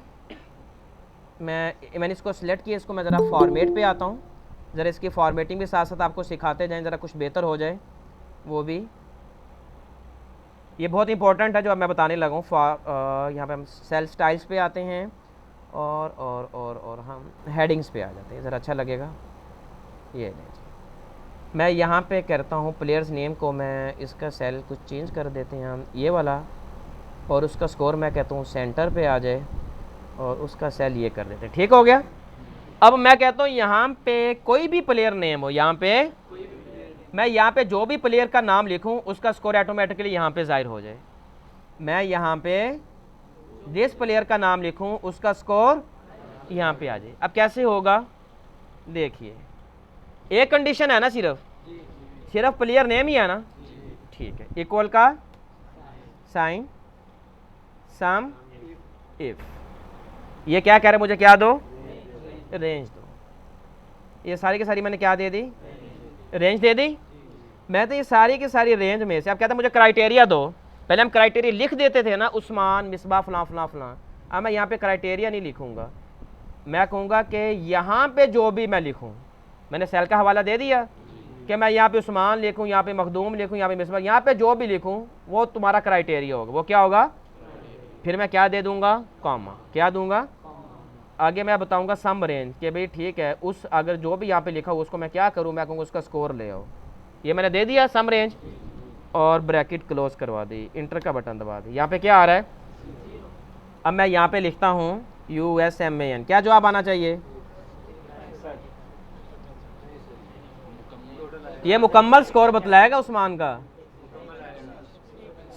मैंने इसको सिलेक्ट किया। इसको मैं ज़रा फॉर्मेट पे आता हूँ, ज़रा इसकी फॉर्मेटिंग भी साथ साथ आपको सिखाते जाएं, ज़रा कुछ बेहतर हो जाए वो भी। ये बहुत इंपॉर्टेंट है जो अब मैं बताने लगा हूँ। यहाँ पे हम सेल स्टाइल्स पे आते हैं और हम हेडिंग्स पे आ जाते हैं, ज़रा अच्छा लगेगा। ये मैं यहाँ पे करता हूँ प्लेयर्स नेम को, मैं इसका सेल कुछ चेंज कर देते हैं हम, ये वाला, और उसका स्कोर मैं कहता हूँ सेंटर पे आ जाए, और उसका सेल ये कर देते हैं। ठीक हो गया। अब मैं कहता हूँ यहाँ पे कोई भी प्लेयर नेम हो, यहाँ पे मैं यहाँ पे जो भी प्लेयर का नाम लिखूँ उसका स्कोर ऑटोमेटिकली यहाँ पे जाहिर हो जाए। मैं यहाँ पे जिस प्लेयर का नाम लिखूँ उसका स्कोर यहाँ पे आ जाए। अब कैसे होगा देखिए, एक कंडीशन है ना, सिर्फ प्लेयर नेम ही है ना, ठीक है। इक्वल का साइन सम इफ, ये क्या कह रहे हैं मुझे, क्या दो, रेंज दो। ये सारी की सारी मैंने क्या दे दी, रेंज दे दी। मैं तो ये सारी की सारी रेंज में से, अब कहते हैं मुझे क्राइटेरिया दो। पहले हम क्राइटेरिया लिख देते थे ना, उस्मान मिसबा फलां फलां फलां। अब मैं यहाँ पे क्राइटेरिया नहीं लिखूंगा, मैं कहूँगा कि यहाँ पे जो भी मैं लिखूँ, मैंने सेल का हवाला दे दिया कि मैं यहाँ पे उस्मान लिखूँ, यहाँ पे मखदूम लिखूँ, यहाँ पे मिसबा, यहाँ पे जो भी लिखूँ वो तुम्हारा क्राइटेरिया होगा। वो क्या होगा, फिर मैं क्या दे दूँगा, कॉमा। क्या दूंगा, आगे मैं बताऊंगा सम रेंज कि भाई ठीक है, उस अगर जो भी यहाँ पे लिखा हो उसको मैं क्या करूँ, मैं कहूँगा उसका स्कोर ले आओ। ये मैंने दे दिया सम रेंज और ब्रैकेट क्लोज करवा दी, इंटर का बटन दबा दी। यहाँ पे क्या आ रहा है, अब मैं यहाँ पे लिखता हूँ USMAN, क्या जवाब आना चाहिए, ये मुकम्मल स्कोर बतलाएगा उस्मान का।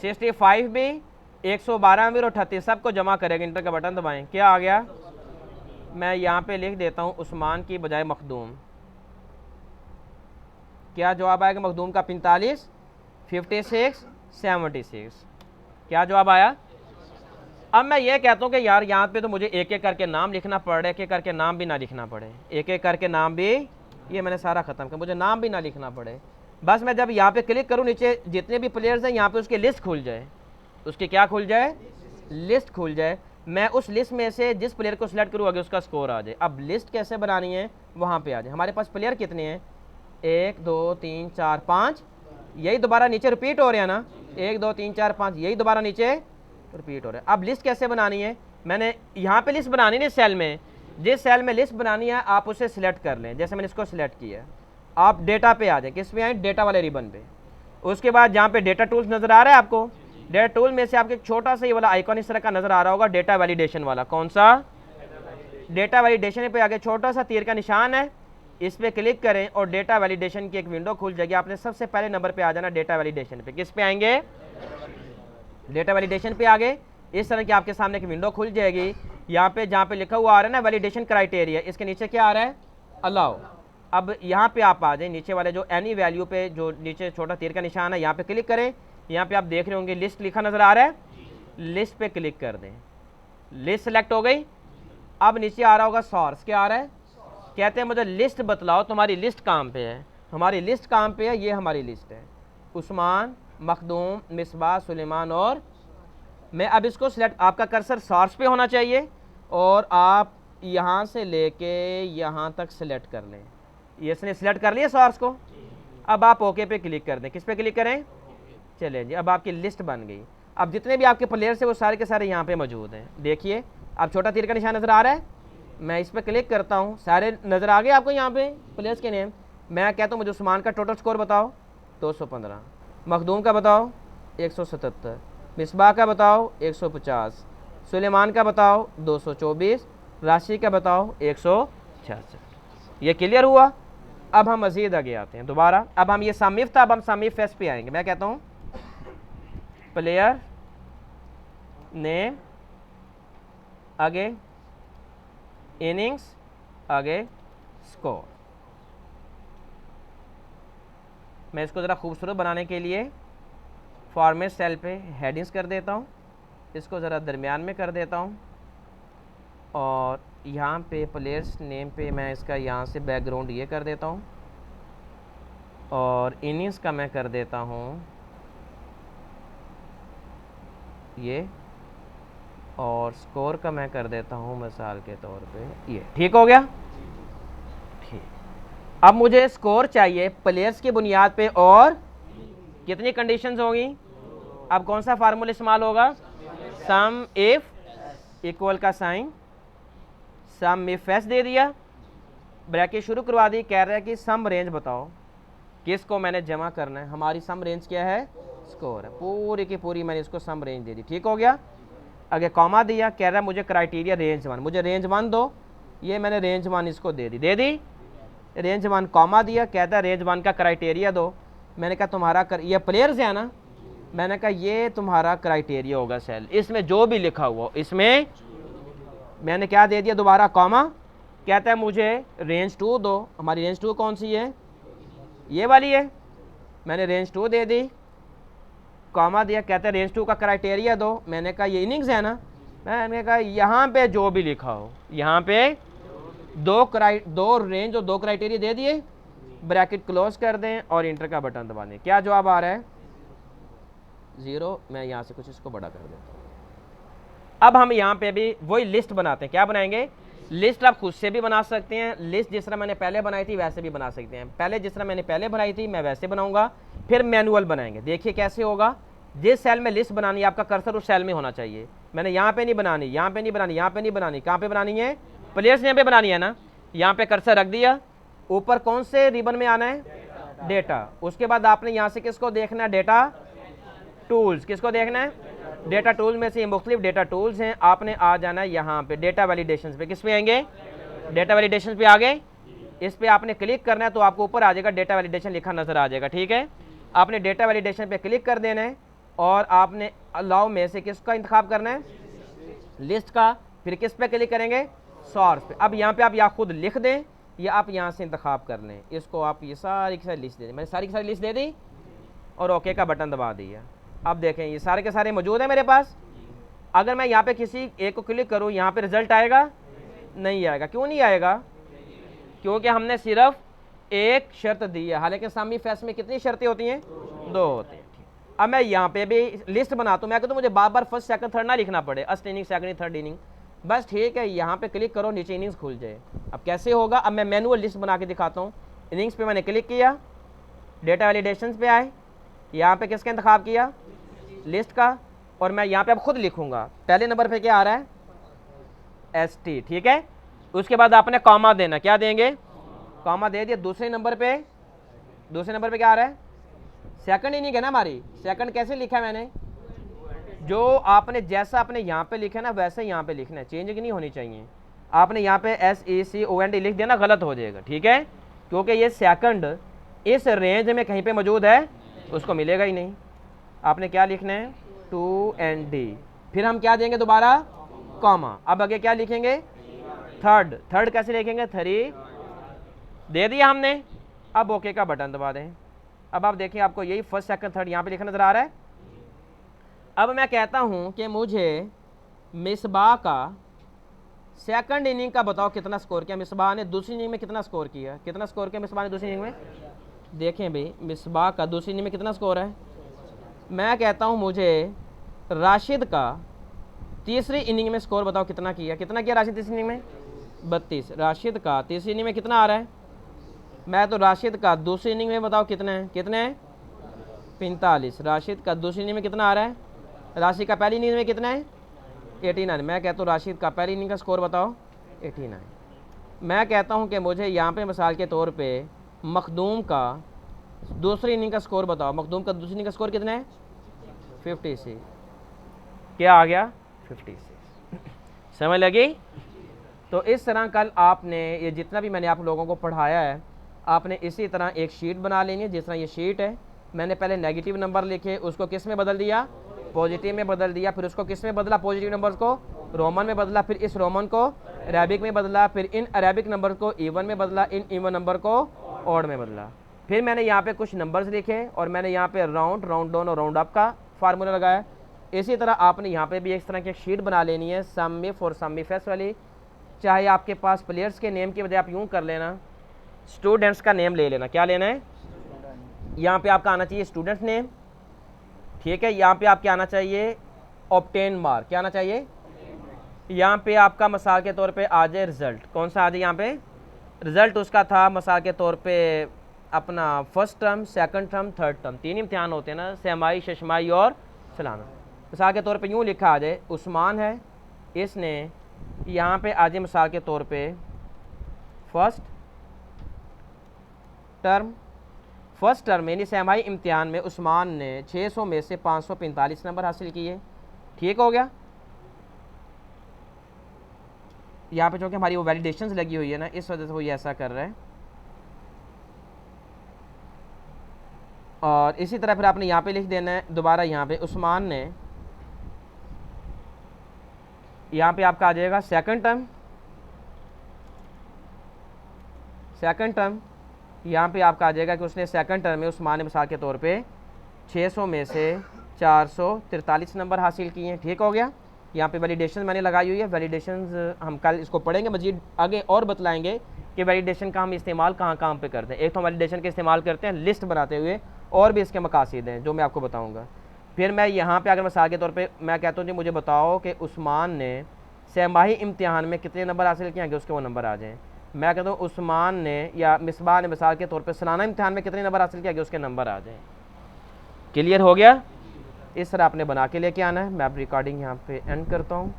65 भी, 112 भी और 38 सबको जमा करेगा। इंटर का बटन दबाएं, क्या आ गया, मैं यहाँ पे लिख देता हूँ उस्मान की बजाय मखदूम। क्या जवाब आएगा मखदूम का, 45, 56, 76। क्या जवाब आया। अब मैं ये कहता हूँ कि यार यहाँ पे तो मुझे एक एक करके नाम लिखना पड़ रहा है, एक एक करके नाम भी ना लिखना पड़े, एक एक करके नाम भी, ये मैंने सारा ख़त्म किया, मुझे नाम भी ना लिखना पड़े। बस मैं जब यहाँ पे क्लिक करूँ, नीचे जितने भी प्लेयर्स हैं यहाँ पे उसकी लिस्ट खुल जाए, उसकी क्या खुल जाए, लिस्ट खुल जाए। मैं उस लिस्ट में से जिस प्लेयर को सिलेक्ट करूँ आगे उसका स्कोर आ जाए। अब लिस्ट कैसे बनानी है, वहाँ पे आ जाए। हमारे पास प्लेयर कितने हैं, 1 2 3 4 5, यही दोबारा नीचे रिपीट हो रहे हैं ना, 1 2 3 4 5, यही दोबारा नीचे रिपीट हो रहे हैं। अब लिस्ट कैसे बनानी है, मैंने यहाँ पे लिस्ट बनानी नहीं, सेल में, जिस सेल में लिस्ट बनानी है आप उसे सिलेक्ट कर लें। जैसे मैंने इसको सिलेक्ट किया, आप डेटा पे आ जाए, किस पे आए, डेटा वाले रिबन पे। उसके बाद जहाँ पे डेटा टूल्स नज़र आ रहा है आपको, डेटा टूल में से आपको एक छोटा सा ये वाला आइकॉन इस तरह का नज़र आ रहा होगा, डेटा वैलिडेशन वाला। कौन सा, डेटा वैलिडेशन पे आगे छोटा सा तीर का निशान है, इस पर क्लिक करें और डेटा वैलिडेशन की एक विंडो खुल जाएगी। आपने सबसे पहले नंबर पे आ जाना, डेटा वैलिडेशन पे। किस पे आएंगे, डेटा वैलिडेशन पे आगे, इस तरह की आपके सामने एक विंडो खुल जाएगी। यहाँ पे जहाँ पे लिखा हुआ आ रहा है ना वैलिडेशन क्राइटेरिया, इसके नीचे क्या आ रहा है, अलाउ। अब यहाँ पे आप आ जाए, नीचे वाले जो एनी वैल्यू पे जो नीचे छोटा तीर का निशान है, यहाँ पे क्लिक करें। यहाँ पे आप देख रहे होंगे लिस्ट लिखा नज़र आ रहा है, लिस्ट पे क्लिक कर दें, लिस्ट सेलेक्ट हो गई। अब नीचे आ रहा होगा सोर्स, क्या आ रहा है, कहते हैं मुझे लिस्ट बतलाओ तुम्हारी लिस्ट कहाँ पे है। हमारी लिस्ट कहाँ पे है, ये हमारी लिस्ट है, उस्मान, मखदूम, मिसबा, सुलेमान और मैं। अब इसको सिलेक्ट, आपका कर्सर सोर्स पे होना चाहिए और आप यहाँ से लेके यहाँ तक सिलेक्ट कर लें। ये इसने सिलेक्ट कर लिया सोर्स को। अब आप ओके पे क्लिक कर दें, किस पे क्लिक करें, चले जी, अब आपकी लिस्ट बन गई। अब जितने भी आपके प्लेयर्स हैं वो सारे के सारे यहाँ पे मौजूद हैं। देखिए अब छोटा तीर का निशान नज़र आ रहा है, मैं इस पर क्लिक करता हूँ, सारे नज़र आ गए आपको यहाँ पे प्लेयर्स के नेम। मैं कहता हूँ मुझे उस्मान का टोटल स्कोर बताओ, 215, मखदूम का बताओ 177, मिसबाह का बताओ 150, सुलेमान का बताओ 224, राशि का बताओ 166। ये क्लियर हुआ। अब हम मज़ीद आगे आते हैं दोबारा। अब हम ये समीफ था, अब हम समीफ फेस पे आएंगे। मैं कहता हूँ प्लेयर नेम, आगे इनिंग्स, आगे स्कोर। मैं इसको ज़रा खूबसूरत बनाने के लिए फॉर्मेट सेल पे हेडिंग्स कर देता हूँ, इसको ज़रा दरमियान में कर देता हूँ और यहाँ पे प्लेयर्स नेम पे मैं इसका यहाँ से बैकग्राउंड ये कर देता हूँ और इनिंग्स का मैं कर देता हूँ ये, और स्कोर का मैं कर देता हूँ मिसाल के तौर पे ये। ठीक हो गया, ठीक। अब मुझे स्कोर चाहिए प्लेयर्स की बुनियाद पे और कितनी कंडीशंस होगी। अब कौन सा फार्मूला इस्तेमाल होगा, सम इफ इक्वल का साइन सम इफ एस दे दिया, ब्रैकेट शुरू करवा दी, कह रहा है कि सम रेंज बताओ किसको मैंने जमा करना है। हमारी सम रेंज क्या है, स्कोर है, पूरी की पूरी मैंने इसको सम रेंज दे दी। ठीक हो गया। आगे कॉमा दिया, कह रहा है मुझे क्राइटेरिया रेंज 1, मुझे रेंज 1 दो, ये मैंने रेंज 1 इसको दे दी, रेंज 1 कॉमा दिया, कहता है रेंज 1 का क्राइटेरिया दो। मैंने कहा तुम्हारा ये प्लेयर्स है ना, मैंने कहा ये तुम्हारा क्राइटेरिया होगा सेल, इसमें जो भी लिखा हुआ इसमें मैंने क्या दे दिया दोबारा कॉमा, कहता है मुझे रेंज 2 दो। हमारी रेंज 2 कौन सी है, ये वाली है, मैंने रेंज 2 दे दी, कॉमा दिया, कहता है रेंज 2 का क्राइटेरिया दो। मैंने कहा ये इनिंग्स है ना, मैंने कहा यहाँ पे जो भी लिखा हो, यहाँ पे दो रेंज और 2 क्राइटेरिया दे दिए, ब्रैकेट क्लोज कर दें और इंटर का बटन दबा दें। क्या जवाब आ रहा है, 0। मैं यहाँ से कुछ इसको बड़ा कर देता हूँ। अब हम यहाँ पे भी वही लिस्ट बनाते हैं। क्या बनाएंगे, लिस्ट आप खुद से भी बना सकते हैं, लिस्ट जिस तरह मैंने पहले बनाई थी वैसे भी बना सकते हैं। पहले जिस तरह मैंने पहले बनाई थी मैं वैसे बनाऊंगा, फिर मैनुअल बनाएंगे। देखिए कैसे होगा, जिस सेल में लिस्ट बनानी है आपका कर्सर उस सेल में होना चाहिए। मैंने यहाँ पे नहीं बनानी, यहाँ पे नहीं बनानी, यहाँ पे नहीं बनानी, कहाँ पे बनानी है, प्लेयर्स यहाँ पे बनानी है ना, यहाँ पे कर्सर रख दिया, ऊपर कौन से रिबन में आना है, डेटा। उसके बाद आपने यहाँ से किसको देखना है, डेटा टूल्स। किसको देखना है, डेटा टूल में से मुख्तलिफ डेटा टूल्स हैं, आपने आ जाना है यहाँ पे डेटा वैलिडेशन पे। किस पे आएंगे, डेटा वैलिडेशन पे आ गए, इस पे आपने क्लिक करना है तो आपको ऊपर आ जाएगा डेटा वैलिडेशन लिखा नजर आ जाएगा। ठीक है, आपने डेटा वैलिडेशन पे क्लिक कर देना है और आपने अलाउ में से किसका इंतखाब करना है, लिस्ट का। फिर किस पे क्लिक करेंगे, सोर्स पे। अब यहाँ पे आप या खुद लिख दें या आप यहाँ से इंतखाब कर लें, इसको आप ये सारी की सारी लिस्ट दे दें। मैंने सारी की सारी लिस्ट दे दी और ओके का बटन दबा दिया। अब देखें ये सारे के सारे मौजूद है मेरे पास। अगर मैं यहाँ पे किसी एक को क्लिक करूँ, यहाँ पे रिजल्ट आएगा, नहीं आएगा। क्यों नहीं आएगा, क्योंकि हमने सिर्फ एक शर्त दी है, हालांकि सामी फेस में कितनी शर्तें होती हैं, 2 होती हैं। अब मैं यहाँ पे भी लिस्ट बनाता हूँ, मैं कहता हूँ मुझे बार बार फर्स्ट सेकंड थर्ड ना लिखना पड़े, first inning second third inning, बस ठीक है। यहाँ पे क्लिक करो, नीचे इनिंग्स खुल जाए। अब कैसे होगा, अब मैं मैनुअल लिस्ट बना के दिखाता हूँ। इनिंग्स पे मैंने क्लिक किया, डेटा वैलिडेशंस पे आए, यहाँ पे किसका इंतखाब किया, लिस्ट का, और मैं यहाँ पे अब खुद लिखूंगा। पहले नंबर पे क्या आ रहा है, ST। ठीक है, उसके बाद आपने कॉमा देना, क्या देंगे, कॉमा दे दिया। दूसरे नंबर पे क्या आ रहा है, सेकंड इनिंग है ना हमारी। सेकंड कैसे लिखा है मैंने, जो आपने जैसा आपने यहाँ पे लिखा है ना वैसे यहाँ पे लिखना है, चेंजिंग नहीं होनी चाहिए। आपने यहाँ पे SECOND लिख दिया ना, गलत हो जाएगा। ठीक है, क्योंकि ये सेकंड इस रेंज में कहीं पे मौजूद है, उसको मिलेगा ही नहीं। आपने क्या लिखना है, 2ND, फिर हम क्या देंगे दोबारा, कॉमा। अब आगे क्या लिखेंगे, थर्ड कैसे लिखेंगे, 3 दे दिया हमने। अब ओके का बटन दबा दें। अब आप देखिए आपको यही फर्स्ट सेकंड थर्ड यहाँ पे लिखा नजर आ रहा है। अब मैं कहता हूँ कि मुझे मिसबाह का सेकंड इनिंग का बताओ कितना स्कोर किया मिसबाह ने, दूसरी इनिंग में कितना स्कोर किया, कितना स्कोर किया मिसबाह ने दूसरी इनिंग में। देखें भाई मिसबाह का दूसरी इनिंग में कितना स्कोर है। मैं कहता हूँ मुझे राशिद का तीसरी इनिंग में स्कोर बताओ कितना किया, कितना किया राशिद तीसरी इनिंग में, 32। राशिद का तीसरी इनिंग में कितना आ रहा है, मैं तो राशिद का दूसरी इनिंग में बताओ कितना है, कितने हैं, 45। राशिद का दूसरी इनिंग में कितना आ रहा है, राशिद का पहली इनिंग में कितना है, 89। मैं कहता हूँ राशिद का पहली इनिंग का स्कोर बताओ, 89। मैं कहता हूँ कि मुझे यहाँ पे मिसाल के तौर पे मखदूम का दूसरी इनिंग का स्कोर बताओ, मखदूम का दूसरी इनिंग का स्कोर कितना है, 56। क्या आ गया, 56। समझ लगी। तो इस तरह कल आपने ये जितना भी मैंने आप लोगों को पढ़ाया है, आपने इसी तरह एक शीट बना लेनी है। जिस तरह ये शीट है, मैंने पहले नेगेटिव नंबर लिखे, उसको किस में बदल दिया, पॉजिटिव में बदल दिया, फिर उसको किस में बदला, पॉजिटिव नंबर्स को रोमन में बदला, फिर इस रोमन को अरेबिक में बदला, फिर इन अरेबिक नंबर को इवन में बदला, इन इवन नंबर को ऑड में बदला। फिर मैंने यहाँ पे कुछ नंबर्स लिखे और मैंने यहाँ पे राउंड डाउन और राउंड अप का फार्मूला लगाया। इसी तरह आपने यहाँ पे भी एक तरह की एक शीट बना लेनी है, सम में फॉर सम में फेस वाली। चाहे आपके पास प्लेयर्स के नेम की बजाय आप यूँ कर लेना, स्टूडेंट्स का नेम ले लेना। क्या लेना है, यहाँ पे आपका आना चाहिए स्टूडेंट्स नेम, ठीक है। यहाँ पे आपके आना चाहिए ऑब्टेन मार्क, क्या आना चाहिए, यहाँ पे आपका मिसाल के तौर पे आ जाए रिजल्ट, कौन सा आ जाए, यहाँ पे रिजल्ट उसका था मिसाल के तौर पे अपना first term, second term, third term, 3 इम्तिहान होते हैं ना, सहमाई, शशमाई और सलाना। मिसाल के तौर पे यूँ लिखा आ जाए उस्मान है, इसने यहाँ पे आ जाए मिसाल के तौर पे फर्स्ट टर्म यानी सहमाई इम्तिहान में उस्मान ने 600 में से 545 नंबर हासिल किए। ठीक हो गया। यहाँ पे चूँकि हमारी वो वैलिडेशंस लगी हुई है ना, इस वजह से वो ये ऐसा कर रहा है। और इसी तरह फिर आपने यहाँ पे लिख देना है दोबारा, यहाँ पे उस्मान ने, यहाँ पे आपका आ जाएगा सेकंड टर्म, यहाँ पे आपका आ जाएगा कि उसने सेकंड टर्म में उस्मान ने मिसाल के तौर पे 600 में से 443 नंबर हासिल किए हैं। ठीक हो गया। यहाँ पे वैलिडेशन मैंने लगाई हुई है, वैलिडेशन हम कल इसको पढ़ेंगे, मजीद आगे और बतलाएंगे कि वैलिडेशन का हम इस्तेमाल कहाँ कहाँ पे करते हैं। एक तो हम वैलिडेशन का इस्तेमाल करते हैं लिस्ट बनाते हुए, और भी इसके मकासद हैं जो मैं आपको बताऊँगा। फिर मैं यहाँ पे अगर मिसाल के तौर पे मैं कहता हूँ जी मुझे बताओ कि उस्मान ने सहमाही इम्तिहान में कितने नंबर हासिल किए हैं कि उसके वो नंबर आ जाएँ। मैं कहता हूँ उस्मान ने या मिसबाह ने मिसाल के तौर पे सालाना इम्तिहान में कितने नंबर हासिल किया कि उसके नंबर आ जाएँ। क्लियर हो गया। इस तरह आपने बना के लेके आना है। मैं अब रिकॉर्डिंग यहाँ पे एंड करता हूँ।